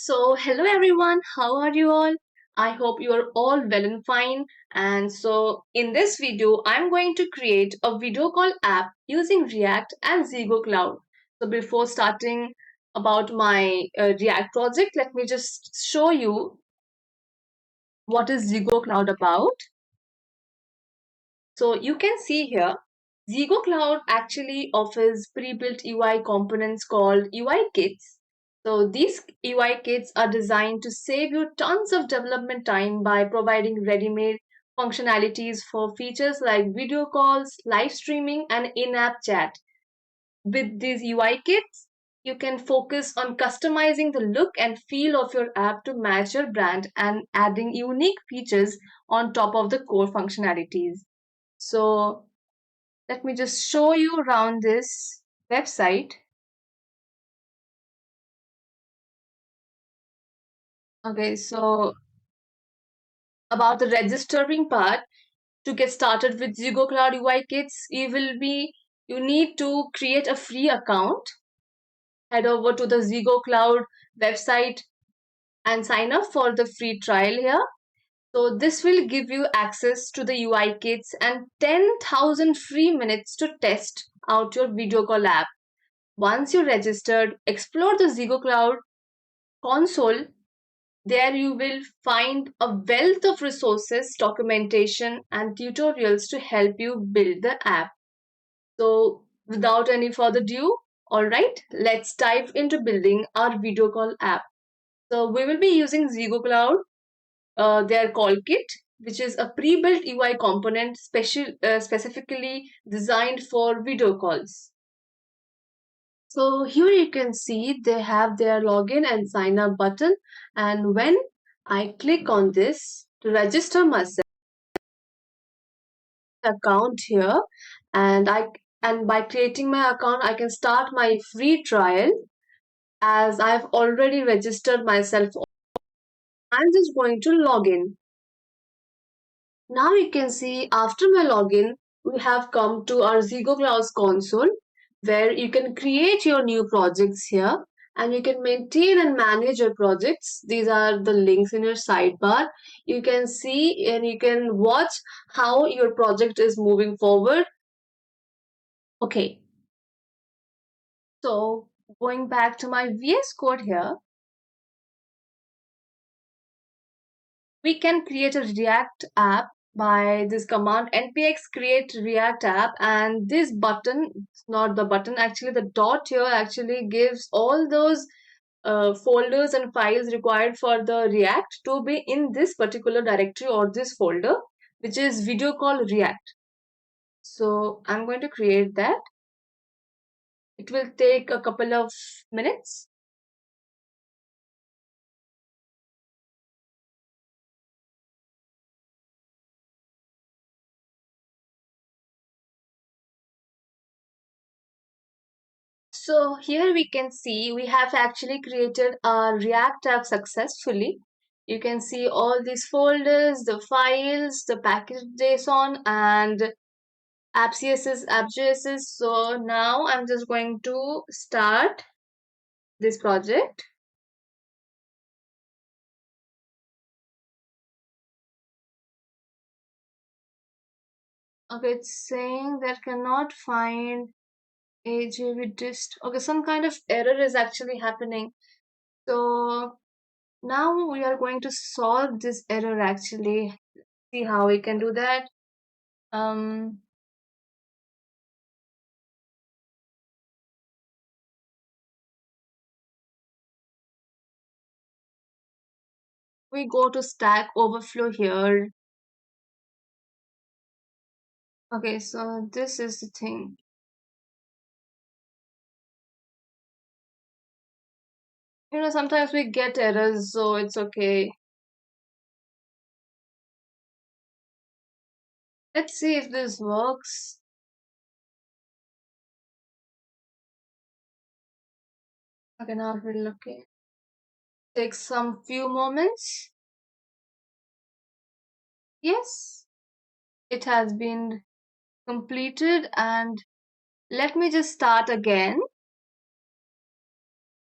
So, hello everyone, how are you all? I hope you are all well and fine. And so, in this video, I'm going to create a video call app using React and ZEGOCLOUD. So, before starting about my React project, let me just show you what is ZEGOCLOUD about. So, you can see here, ZEGOCLOUD actually offers pre-built UI components called UI kits. So these UI kits are designed to save you tons of development time by providing ready-made functionalities for features like video calls, live streaming, and in-app chat. With these UI kits, you can focus on customizing the look and feel of your app to match your brand and adding unique features on top of the core functionalities. So let me just show you around this website. Okay, so about the registering part, to get started with ZegoCloud UI Kits, you need to create a free account. Head over to the ZegoCloud website and sign up for the free trial here. So this will give you access to the UI kits and 10,000 free minutes to test out your video call app. Once you're registered, explore the ZegoCloud console. There you will find a wealth of resources, documentation, and tutorials to help you build the app. So without any further ado, all right, let's dive into building our video call app. So we will be using ZegoCloud, their call kit, which is a pre-built UI component specifically designed for video calls. So here you can see they have their login and sign up button. And when I click on this to register myself account here, and by creating my account, I can start my free trial as I've already registered myself. I'm just going to log in. Now you can see after my login, we have come to our ZegoCloud console where you can create your new projects here and you can maintain and manage your projects. These are the links in your sidebar. You can see and you can watch how your project is moving forward. Okay, so going back to my VS Code here, we can create a React app by this command npx create react app, and this button, not the button, actually the dot here actually gives all those folders and files required for the React to be in this particular directory or this folder, which is video call React. So I'm going to create that. It will take a couple of minutes. So here we can see we have actually created a React app successfully. You can see all these folders, the files, the package.json and app.css, app.js. So now I'm just going to start this project. Okay, it's saying that cannot find AJV dist. Okay, some kind of error is actually happening. So now we are going to solve this error actually. See how we can do that. We go to Stack Overflow here. Okay, so this is the thing. Sometimes we get errors, so it's okay. Let's see if this works. Okay, now we'll look at. Take some few moments. Yes, it has been completed, and let me just start again.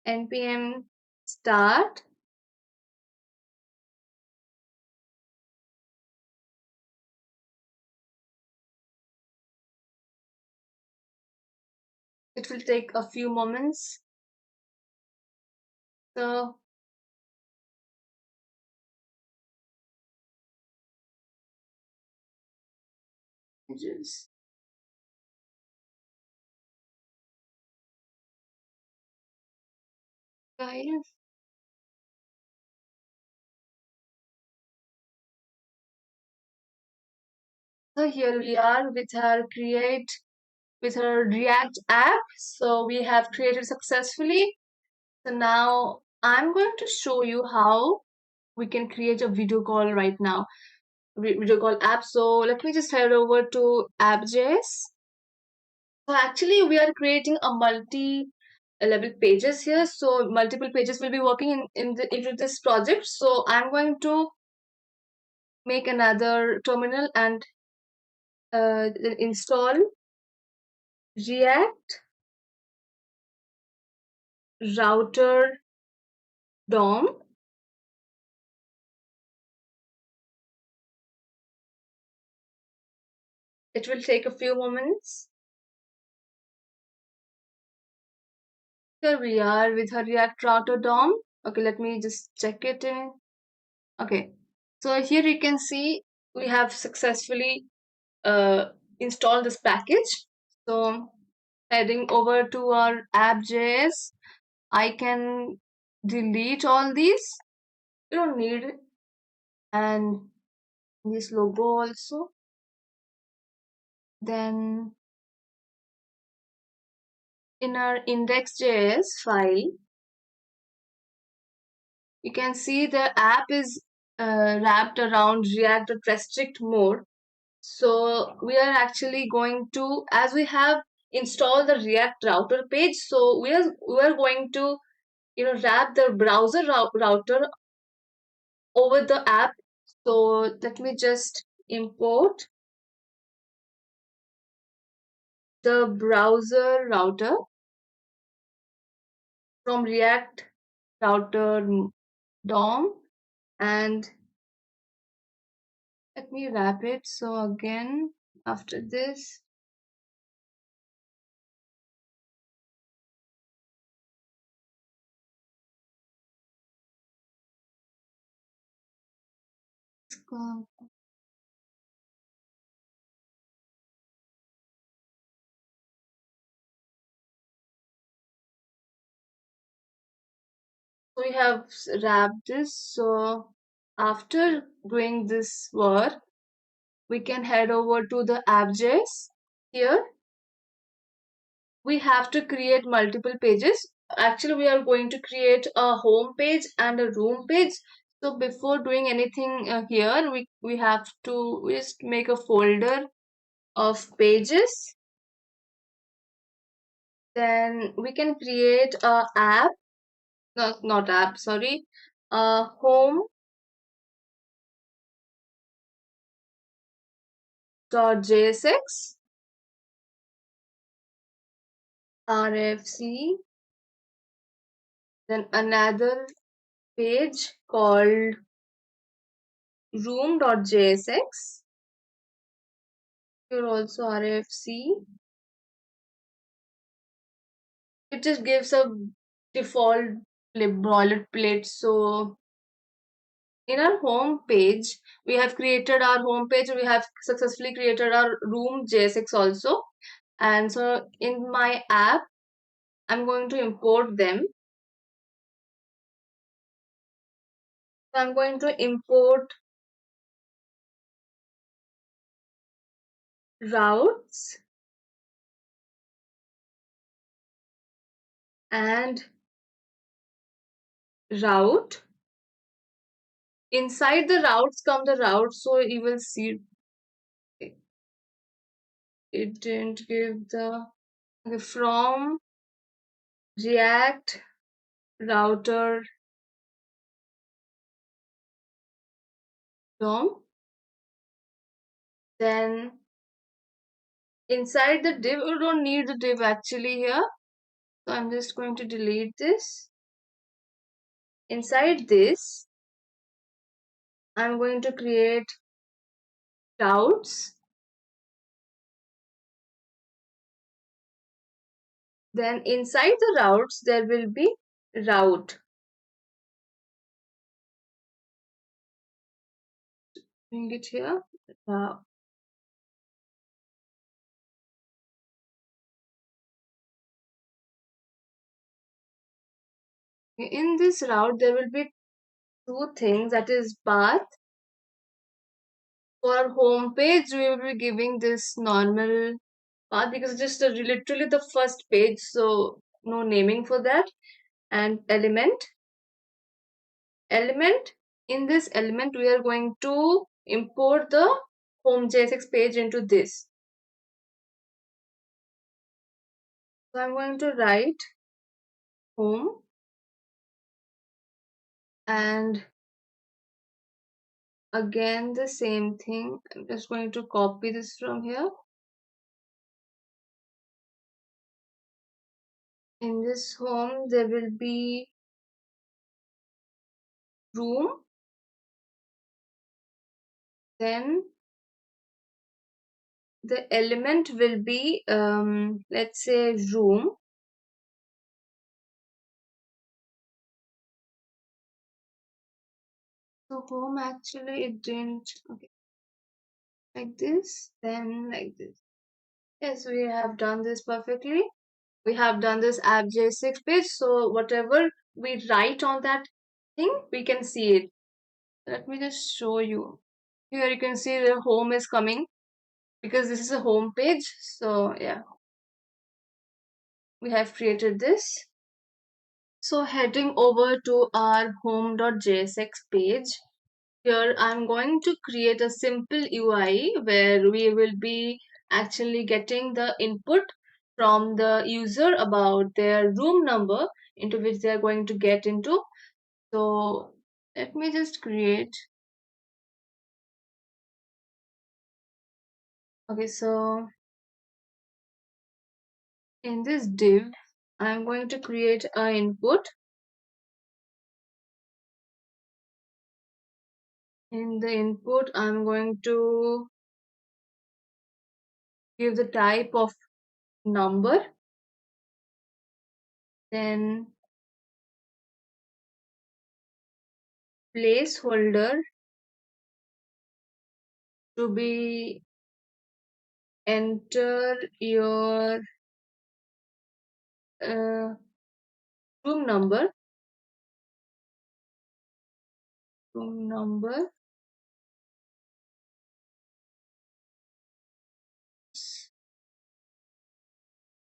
npm start It will take a few moments. So just guys. So here we are with our React app. So we have created successfully. So now I'm going to show you how we can create a video call right now. Video call app. So let me just head over to app.js. So actually we are creating a multi-level pages here. So multiple pages will be working into this project. So I'm going to make another terminal and install React router DOM. It will take a few moments. Here we are with our React router DOM. Okay, let me just check it in. Okay, so here you can see we have successfully uh, installed this package. So heading over to our app.js, I can delete all these. You don't need it. And this logo also. Then in our index.js file, you can see the app is wrapped around React restrict mode. So we are actually going to, as we have installed the React router page, so we are going to wrap the browser router over the app. So let me just import the browser router from React router DOM, and let me wrap it. So again, after this, so we have wrapped this. So after doing this work, we can head over to the app.js. Here we have to create multiple pages. Actually, we are going to create a home page and a room page. So before doing anything here, we have to just make a folder of pages. Then we can create a app, no, not app, sorry, home.jsx rfc, then another page called room.jsx, here also rfc. It just gives a default boilerplate. So in our home page, we have created our home page. We have successfully created our room JSX also. And so in my app, I'm going to import them. So I'm going to import routes and route. Inside the routes come the routes. So you will see it didn't give the okay, from React router DOM. Then inside the div, you don't need the div actually here. So I'm just going to delete this. Inside this, I'm going to create routes Then inside the routes, there will be route. Bring it here. In this route, there will be two things, that is path. For our home page, we will be giving this normal path because it's just literally the first page, so no naming for that. And element. In this element, we are going to import the home JSX page into this. So I'm going to write home, and again the same thing. I'm just going to copy this from here. In this home, there will be room, then the element will be let's say room. So home, actually it didn't, okay, like this, then like this. Yes, we have done this perfectly. We have done this app J6 page, so whatever we write on that thing, we can see it. Let me just show you. Here you can see the home is coming because this is a home page. So yeah, we have created this. So heading over to our home.jsx page, here I'm going to create a simple UI where we will be actually getting the input from the user about their room number into which they are going to get into. So let me just create. Okay, so in this div, I'm going to create an input. In the input, I'm going to give the type of number, then placeholder to be enter your uh, room number.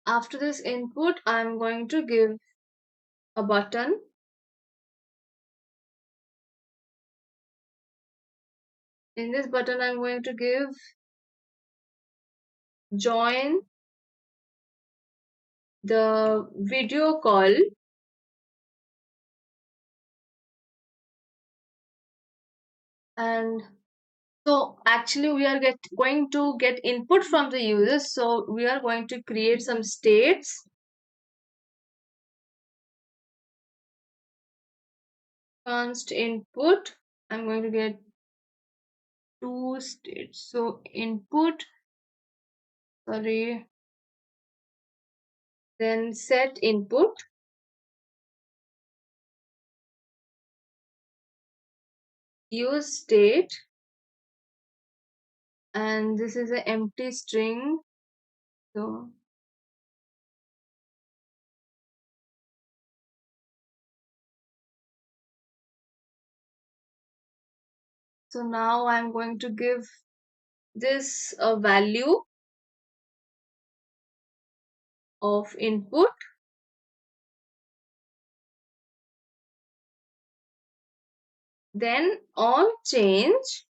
After this input, I'm going to give a button. In this button, I'm going to give join the video call, and so actually we are going to get input from the users. So we are going to create some states. Const input, I'm going to get two states. So input, sorry, then set input, use state, and this is an empty string. So now I'm going to give this a value of input. Then on change,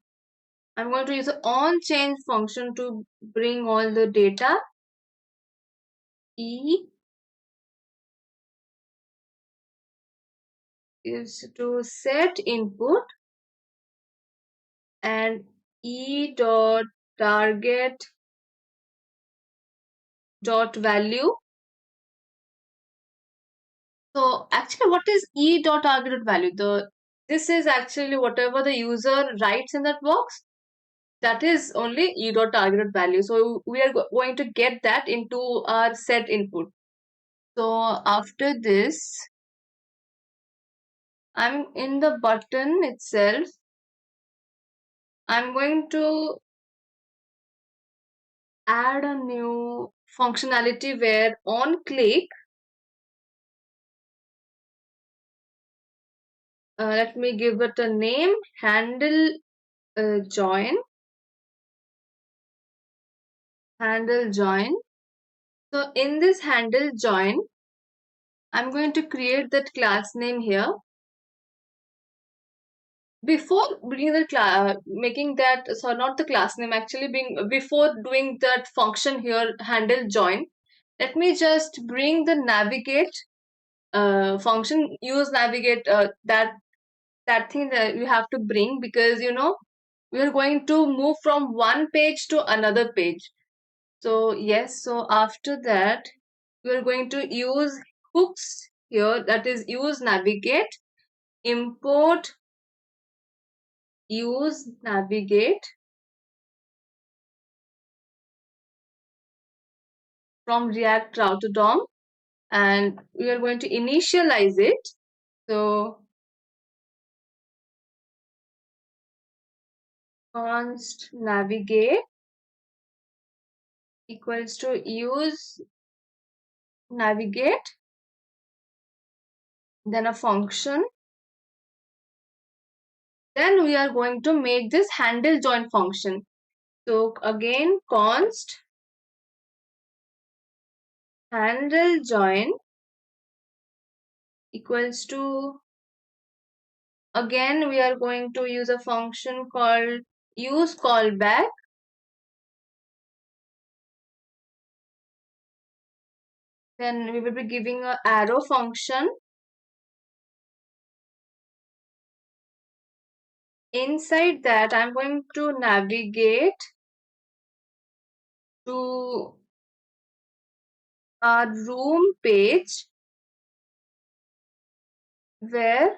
I'm going to use the on change function to bring all the data. E is to set input, and E dot target dot value. So actually, what is E dot target dot value? This is actually whatever the user writes in that box. That is only E dot target dot value. So we are going to get that into our set input. So after this, I'm in the button itself. I'm going to add a new functionality where on click, let me give it a name, handle join, handle join. So in this handle join, I'm going to create that class name here. Before bringing the making that, so not the class name, actually being before doing that function here, handle join, let me just bring the navigate function, use navigate, that thing that you have to bring, because we are going to move from one page to another page. So yes, so after that we are going to use hooks here, that is use navigate, import use navigate from React router DOM, and we are going to initialize it. So const navigate equals to use navigate, then a function. Then we are going to make this handle join function. So again, const handle join equals to, again we are going to use a function called use callback. Then we will be giving a arrow function. Inside that, I'm going to navigate to our room page where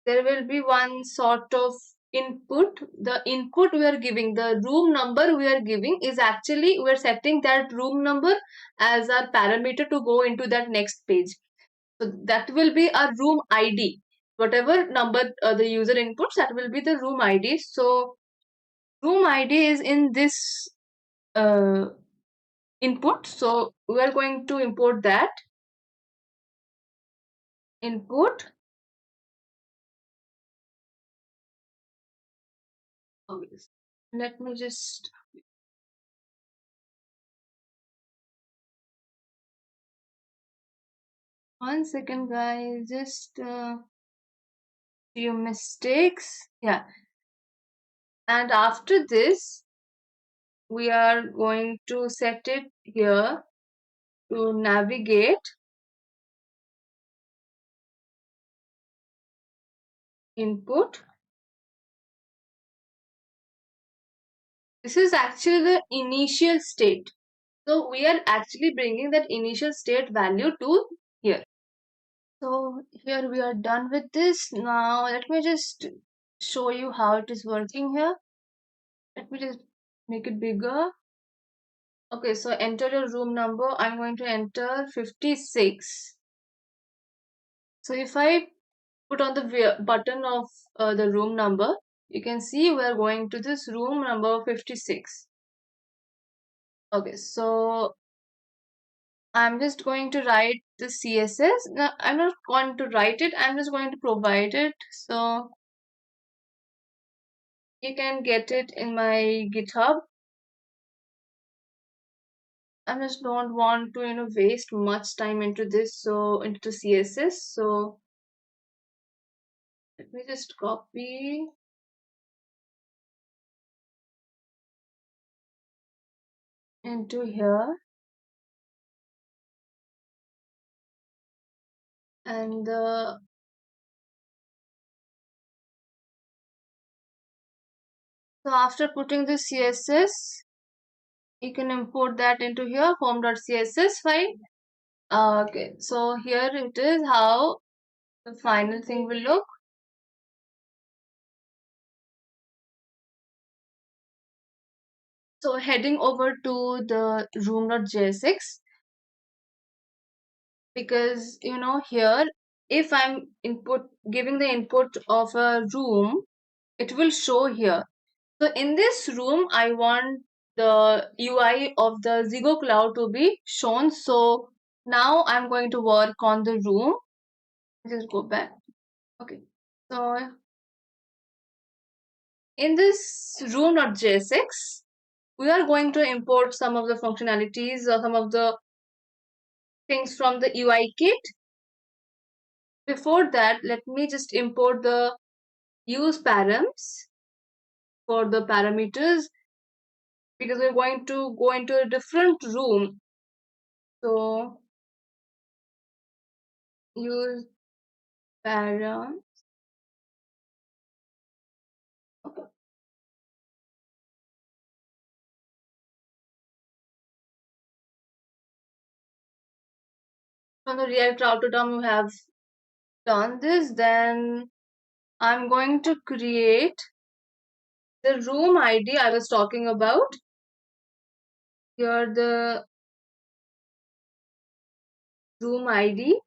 there will be one sort of input. The input we are giving, the room number we are giving, is actually we are setting that room number as our parameter to go into that next page. So that will be a room ID. Whatever number the user inputs, that will be the room ID. So room ID is in this uh, input. So we are going to import that input. Okay. Let me just 1 second, guys. Just few mistakes. Yeah. And after this, we are going to set it here to navigate input. This is actually the initial state. So we are actually bringing that initial state value to here. So here we are done with this. Now let me just show you how it is working here. Let me just make it bigger. Okay, so enter your room number. I'm going to enter 56. So if I put on the button of the room number, you can see we're going to this room number 56. Okay, so I'm just going to write the CSS. Now, I'm not going to write it, I'm just going to provide it. So you can get it in my GitHub. I just don't want to, waste much time into this, so into CSS. So let me just copy into here, and so after putting the CSS, you can import that into here, home.css file. Okay, so here it is how the final thing will look. So heading over to the room.jsx, because here, if I'm giving the input of a room, it will show here. So in this room, I want the UI of the ZEGOCLOUD to be shown. So now I'm going to work on the room. Just go back. Okay. So in this room.jsx, we are going to import some of the functionalities or some of the things from the UI kit. Before that, let me just import the use params for the parameters, because we're going to go into a different room. So use param. Okay. From the React router term, we have done this. Then I'm going to create the room ID I was talking about. Here the room ID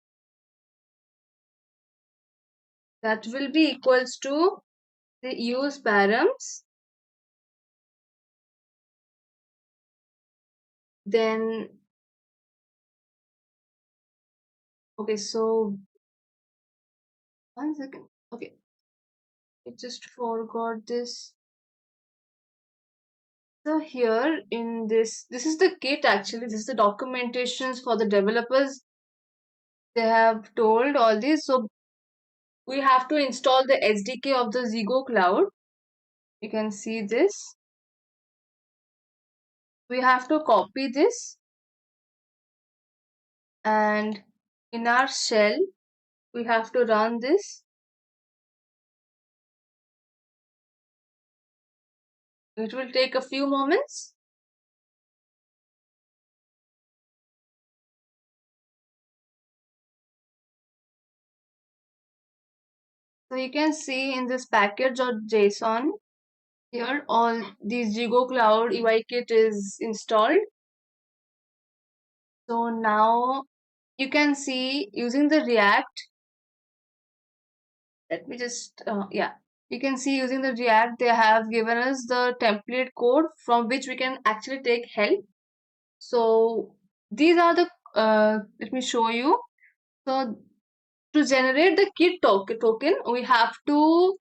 that will be equals to the use params. Then okay, so 1 second. Okay, I just forgot this. So here in this is the kit actually. This is the documentations for the developers. They have told all this. So we have to install the SDK of the ZEGOCLOUD. You can see this. We have to copy this, and in our shell, we have to run this. It will take a few moments. So you can see in this package.json, here all these ZEGOCLOUD UI Kit is installed. So now you can see using the React. Let me just, yeah. You can see using the React, they have given us the template code from which we can actually take help. So these are the, let me show you. So to generate the kit token, we have to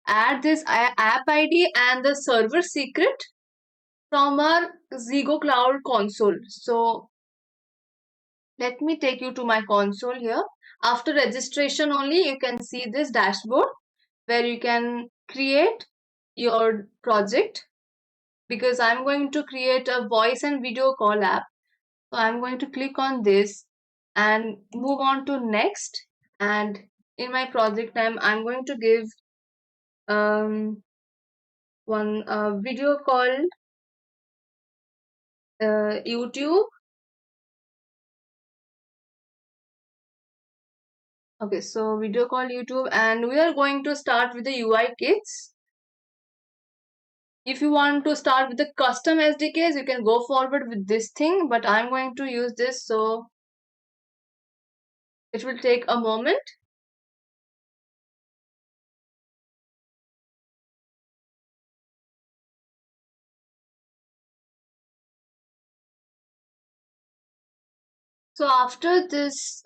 add this app ID and the server secret from our ZEGOCLOUD console. So let me take you to my console here. After registration only, you can see this dashboard where you can create your project, because I'm going to create a voice and video call app. So I'm going to click on this and move on to next. And in my project name, I'm going to give one video called YouTube. Okay, so video call YouTube, and we are going to start with the UI kits. If you want to start with the custom SDKs, you can go forward with this thing, but I'm going to use this, so it will take a moment. So after this,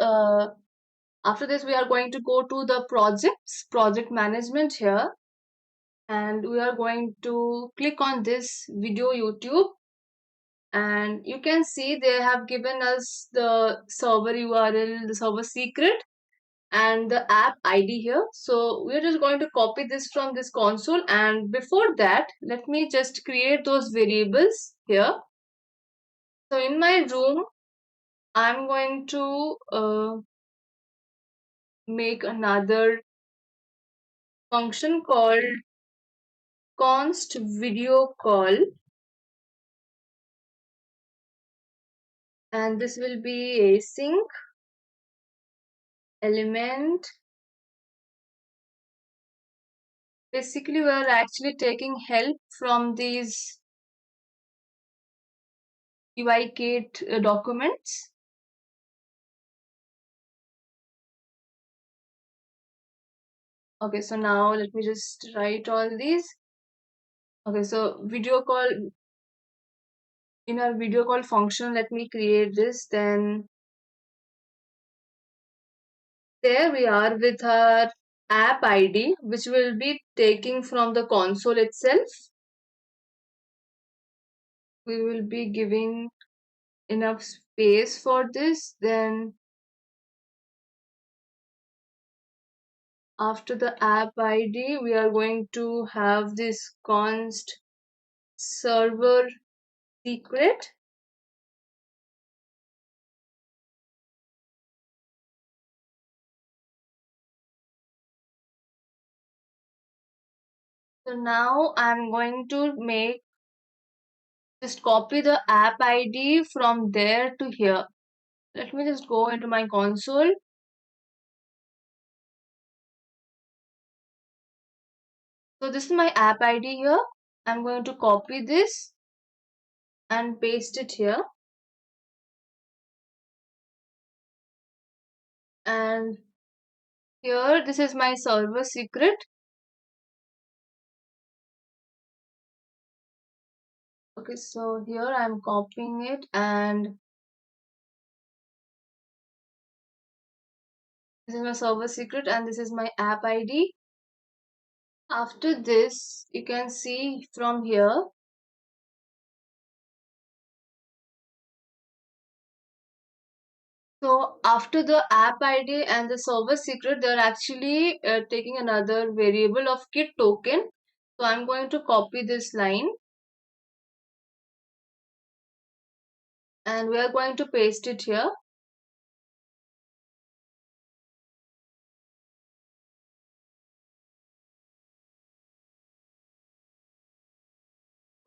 we are going to go to the project management here, and we are going to click on this video YouTube, and you can see they have given us the server URL, the server secret, and the app ID here. So we're just going to copy this from this console, and before that, let me just create those variables here. So in my room, I'm going to make another function called const video call, and this will be async element. Basically, we're actually taking help from these UI Kit documents. Okay, so now let me just write all these. Okay, so video call, in our video call function, let me create this. Then there we are with our app ID, which will be taking from the console itself. We will be giving enough space for this. Then after the app ID, we are going to have this const server secret. So now I'm going to just copy the app ID from there to here. Let me just go into my console. So this is my app ID here. I'm going to copy this and paste it here. And here, this is my server secret. Okay, so here I'm copying it, and this is my server secret, and this is my app ID. After this, you can see from here, so after the app ID and the server secret, they're actually taking another variable of kit token. So I'm going to copy this line, and we are going to paste it here.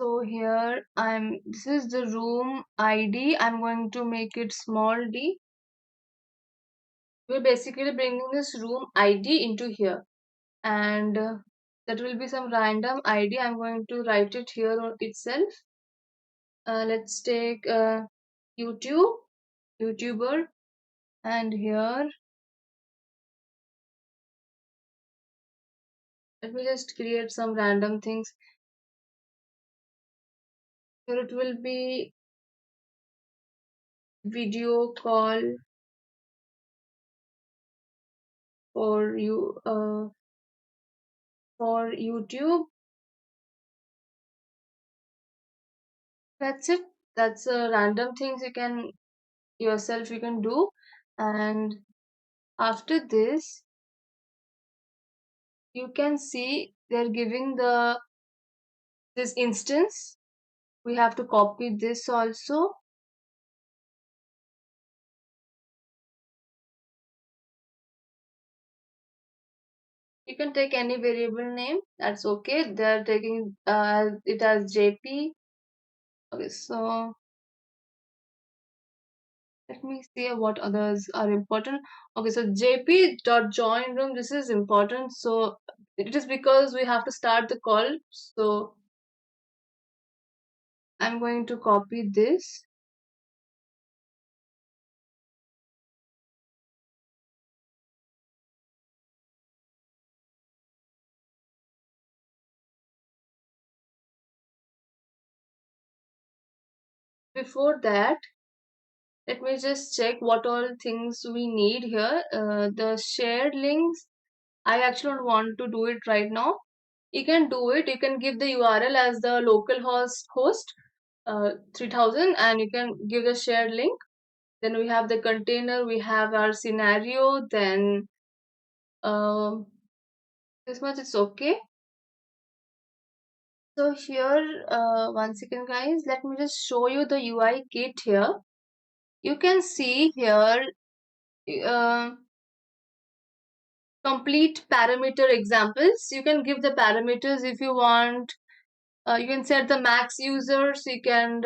So here this is the room ID. I'm going to make it small d. We're basically bringing this room ID into here, and that will be some random ID. I'm going to write it here on itself. Let's take YouTuber, and here let me just create some random things. Here it will be video call for you for YouTube. That's it. That's random things you can do. And after this, you can see they're giving this instance. We have to copy this also. You can take any variable name, that's okay. They're taking it as JP. Okay, so let me see what others are important. Okay, so jp.join room, this is important. So it is because we have to start the call. So I'm going to copy this. Before that, let me just check what all things we need here. The shared links, I actually don't want to do it right now. You can do it. You can give the URL as the local host 3000, and you can give the shared link. Then we have the container, we have our scenario, then this much it's okay. So here, one second guys, let me just show you the UI kit here. You can see here complete parameter examples. You can give the parameters if you want. You can set the max users. You can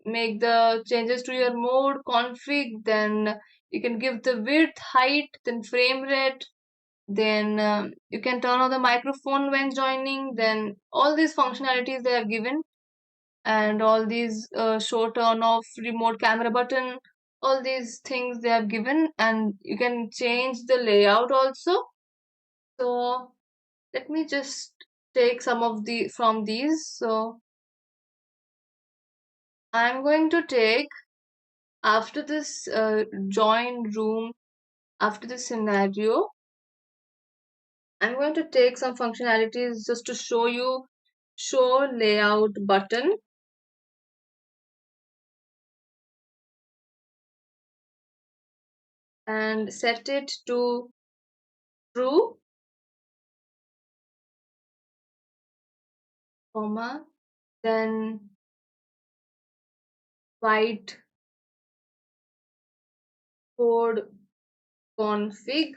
make the changes to your mode config. Then you can give the width, height, then frame rate. Then you can turn on the microphone when joining. Then all these functionalities they have given, and all these show turn off remote camera button. All these things they have given, and you can change the layout also. So Let me just take some of the from these. So I'm going to take after this join room, after this scenario, I'm going to take some functionalities just to show you show layout button, and set it to true, comma, then white code config,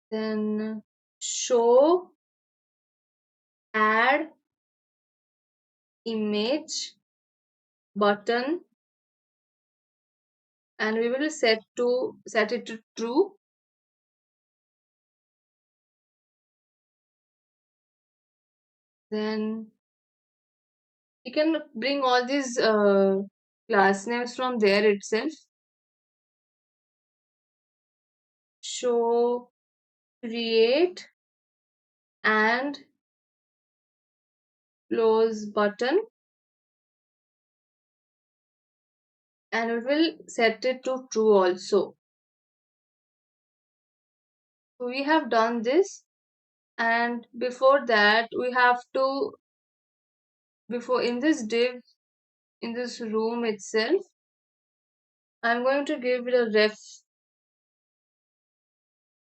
then show add image button, and we will set it to true. Then you can bring all these class names from there itself. Show create and close button, and we will set it to true also. So we have done this, and before that we have to, before in this div, in this room itself, I'm going to give it a ref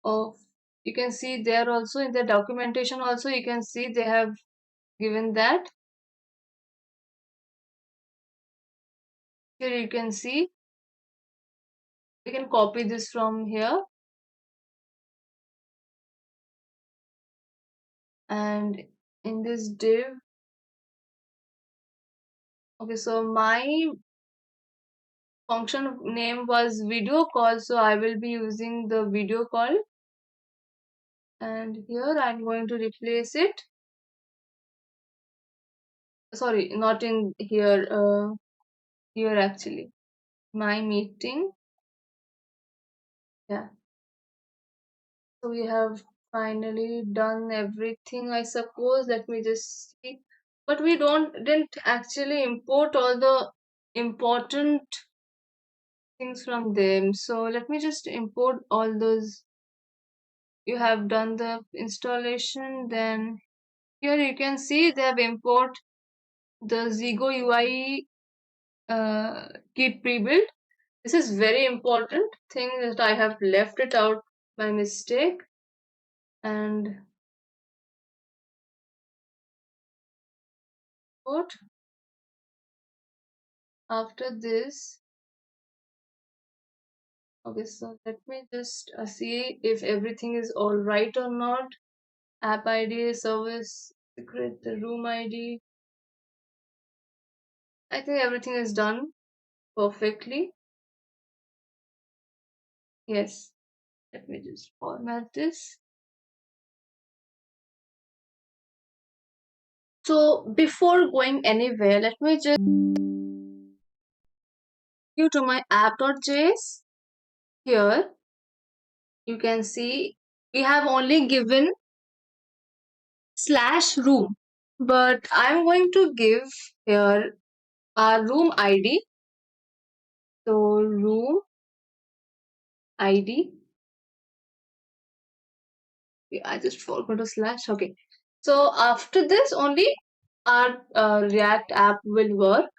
of, you can see there also in the documentation also, you can see they have given that. Here you can see, you can copy this from here, and in this div, okay, so my function name was video call, so I will be using the video call, and here I'm going to replace it, sorry, not in here, here actually, my meeting. Yeah, so we have finally done everything, I suppose. Let me just see, but we didn't actually import all the important things from them. So let me just import all those. You have done the installation, then here you can see they have import the Zego UI Kit pre-built. This is very important thing that I have left it out by mistake. And what after this? Okay, so let me just see if everything is all right or not. App ID, service secret, the room ID. I think everything is done perfectly. Yes. Let me just format this. So before going anywhere, let me just go to my app.js. Here you can see we have only given /room, but I'm going to give here our room ID. So room ID. I just forgot a slash. Okay. So after this only our React app will work.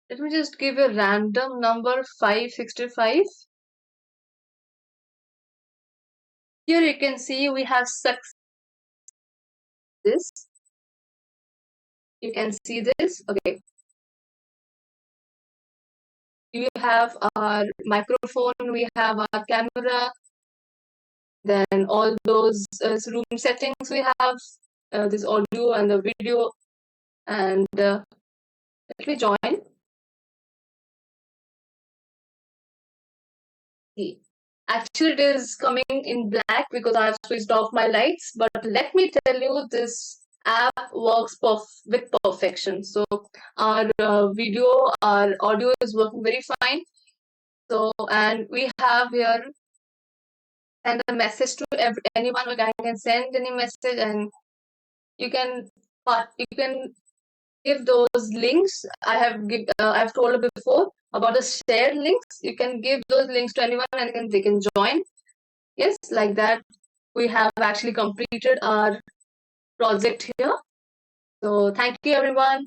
Let me just give a random number 565. Here you can see we have this. You can see this. Okay. We have our microphone, we have our camera, then all those room settings we have, this audio and the video, and let me join. Actually, it is coming in black because I have switched off my lights, but let me tell you this app works with perfection. So our video, our audio is working very fine. So, and we have here send a message to anyone who can send any message, and you can give those links. I've told before about the shared links. You can give those links to anyone and they can join. Yes, like that. We have actually completed our project here. So thank you everyone.